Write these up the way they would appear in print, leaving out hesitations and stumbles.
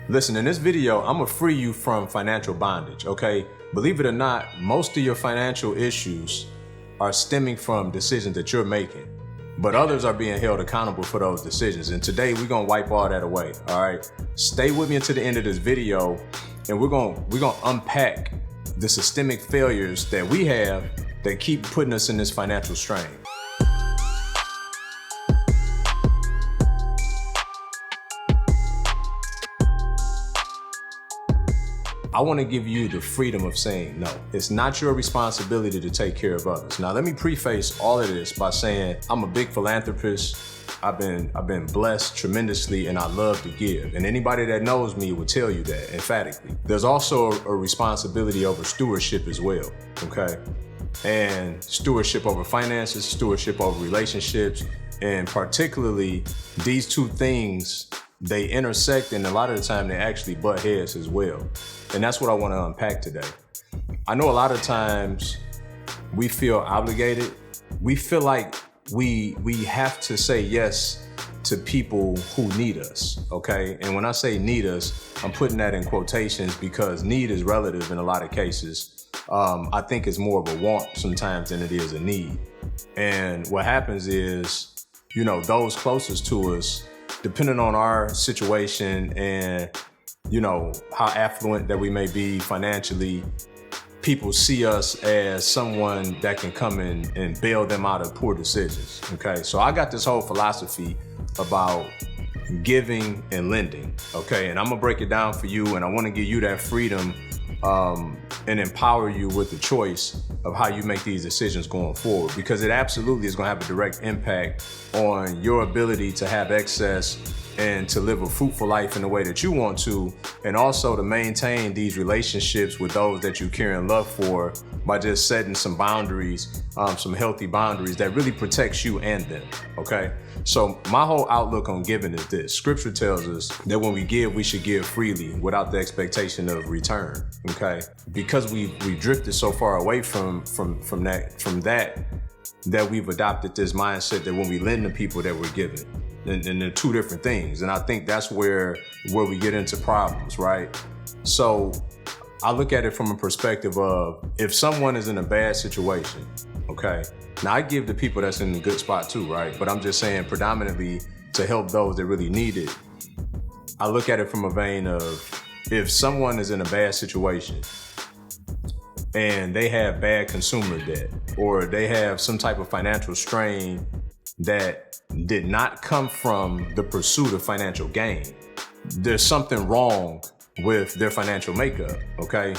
Listen, in this video, I'm gonna free you from financial bondage, okay? Believe it or not, most of your financial issues are stemming from decisions that you're making, but others are being held accountable for those decisions. And today we're gonna wipe all that away, all right? Stay with me until the end of this video, and we're gonna unpack the systemic failures that we have that keep putting us in this financial strain. I want to give you the freedom of saying no. It's not your responsibility to take care of others. Now, let me preface all of this by saying I'm a big philanthropist. I've been blessed tremendously, and I love to give. And anybody that knows me will tell you that emphatically. There's also a responsibility over stewardship as well, okay? And stewardship over finances, stewardship over relationships, and particularly these two things, they intersect, and a lot of the time they actually butt heads as well. And that's what I want to unpack today. I know a lot of times we feel obligated. We feel like we have to say yes to people who need us, okay? And when I say need us, I'm putting that in quotations because need is relative in a lot of cases. I think it's more of a want sometimes than it is a need. And what happens is, you know, those closest to us, depending on our situation and, you know, how affluent that we may be financially, people see us as someone that can come in and bail them out of poor decisions, okay? So I got this whole philosophy about giving and lending, okay? And I'm gonna break it down for you, and I wanna give you that freedom and empower you with the choice of how you make these decisions going forward, because it absolutely is gonna have a direct impact on your ability to have excess and to live a fruitful life in the way that you want to, and also to maintain these relationships with those that you care and love for by just setting some boundaries, some healthy boundaries that really protects you and them, okay? So my whole outlook on giving is this. Scripture tells us that when we give, we should give freely without the expectation of return, okay? Because we drifted so far away from that we've adopted this mindset that when we lend to people that we're giving. And they're two different things. And I think that's where we get into problems, right? So I look at it from a perspective of, if someone is in a bad situation, okay? Now I give the people that's in a good spot too, right? But I'm just saying predominantly to help those that really need it. I look at it from a vein of, if someone is in a bad situation and they have bad consumer debt, or they have some type of financial strain that did not come from the pursuit of financial gain, there's something wrong with their financial makeup, okay?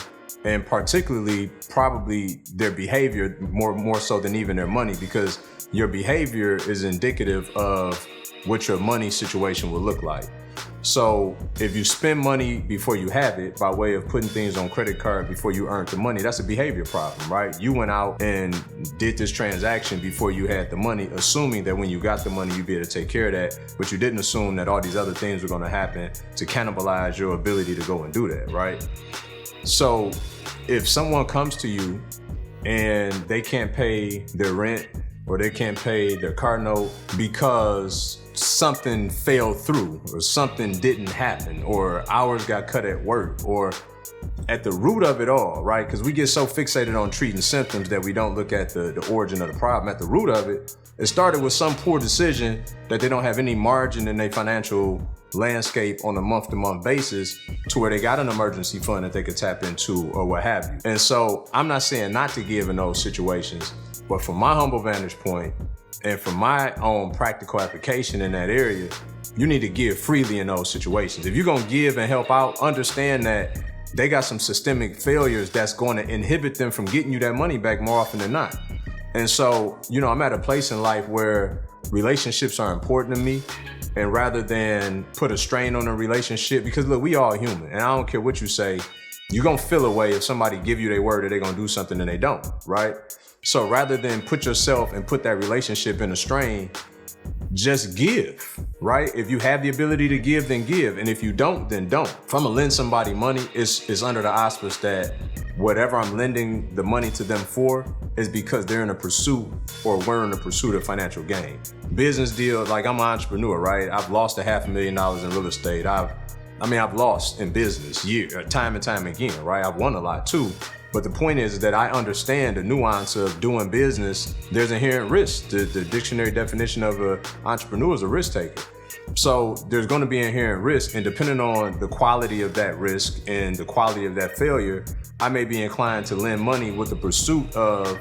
And particularly probably their behavior more so than even their money, because your behavior is indicative of what your money situation will look like. So if you spend money before you have it, by way of putting things on credit card before you earned the money, that's a behavior problem, right? You went out and did this transaction before you had the money, assuming that when you got the money, you'd be able to take care of that, but you didn't assume that all these other things were gonna happen to cannibalize your ability to go and do that, right? So if someone comes to you and they can't pay their rent, or they can't pay their car note because something fell through, or something didn't happen, or hours got cut at work, or at the root of it all, right? Because we get so fixated on treating symptoms that we don't look at the origin of the problem. At the root of it, it started with some poor decision that they don't have any margin in their financial landscape on a month-to-month basis to where they got an emergency fund that they could tap into, or what have you. And so I'm not saying not to give in those situations, but from my humble vantage point and from my own practical application in that area, you need to give freely in those situations. If you're gonna give and help out, understand that they got some systemic failures that's going to inhibit them from getting you that money back more often than not. And so, you know, I'm at a place in life where relationships are important to me, and rather than put a strain on a relationship, because look, we all human, and I don't care what you say, you're gonna feel a way if somebody give you their word that they're gonna do something and they don't, right? So rather than put yourself and put that relationship in a strain, just give, right? If you have the ability to give, then give. And if you don't, then don't. If I'm gonna lend somebody money, it's under the auspice that whatever I'm lending the money to them for is because they're in a pursuit, or we're in a pursuit of financial gain. Business deal, like I'm an entrepreneur, right? I've lost $500,000 in real estate. I've I mean, I've lost in business time and time again, right? I've won a lot too. But the point is that I understand the nuance of doing business. There's inherent risk. The dictionary definition of an entrepreneur is a risk taker. So there's going to be inherent risk, and depending on the quality of that risk and the quality of that failure, I may be inclined to lend money with the pursuit of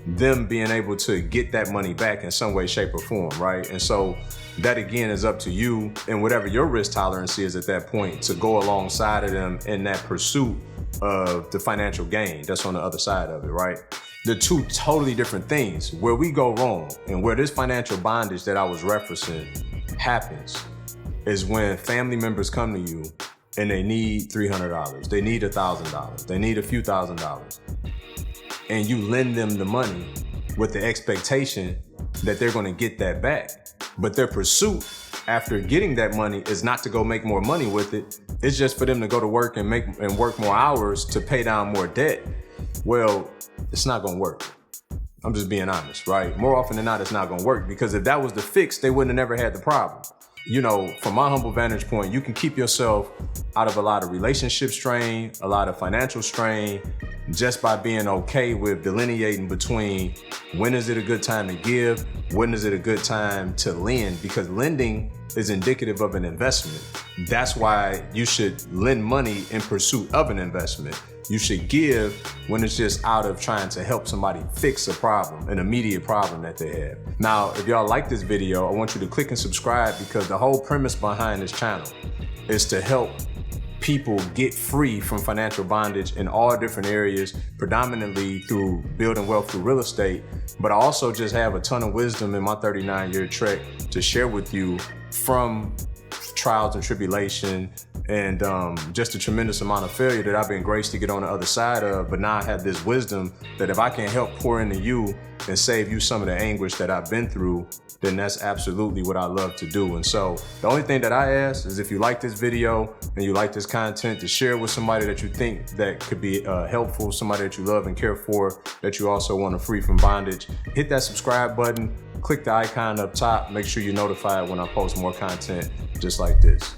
them being able to get that money back in some way, shape, or form, right? And so that again is up to you and whatever your risk tolerance is at that point to go alongside of them in that pursuit of the financial gain that's on the other side of it, right? They're two totally different things. Where we go wrong and where this financial bondage that I was referencing happens is when family members come to you and they need $300, they need $1,000, they need a few $1,000s, and you lend them the money with the expectation that they're going to get that back. But their pursuit after getting that money is not to go make more money with it. It's just for them to go to work and work more hours to pay down more debt. Well, it's not going to work. I'm just being honest, right? More often than not, it's not going to work, because if that was the fix, they wouldn't have never had the problem. You know, from my humble vantage point, you can keep yourself out of a lot of relationship strain, a lot of financial strain, just by being okay with delineating between when is it a good time to give, when is it a good time to lend, because lending is indicative of an investment. That's why you should lend money in pursuit of an investment. You should give when it's just out of trying to help somebody fix a problem, an immediate problem that they have. Now, if y'all like this video, I want you to click and subscribe, because the whole premise behind this channel is to help people get free from financial bondage in all different areas, predominantly through building wealth through real estate. But I also just have a ton of wisdom in my 39-year trek to share with you from trials and tribulation and just a tremendous amount of failure that I've been graced to get on the other side of. But now I have this wisdom that if I can help pour into you and save you some of the anguish that I've been through, then that's absolutely what I love to do. And so the only thing that I ask is, if you like this video and you like this content, to share with somebody that you think that could be helpful, somebody that you love and care for, that you also want to free from bondage. Hit that subscribe button, click the icon up top, make sure you're notified when I post more content just like this.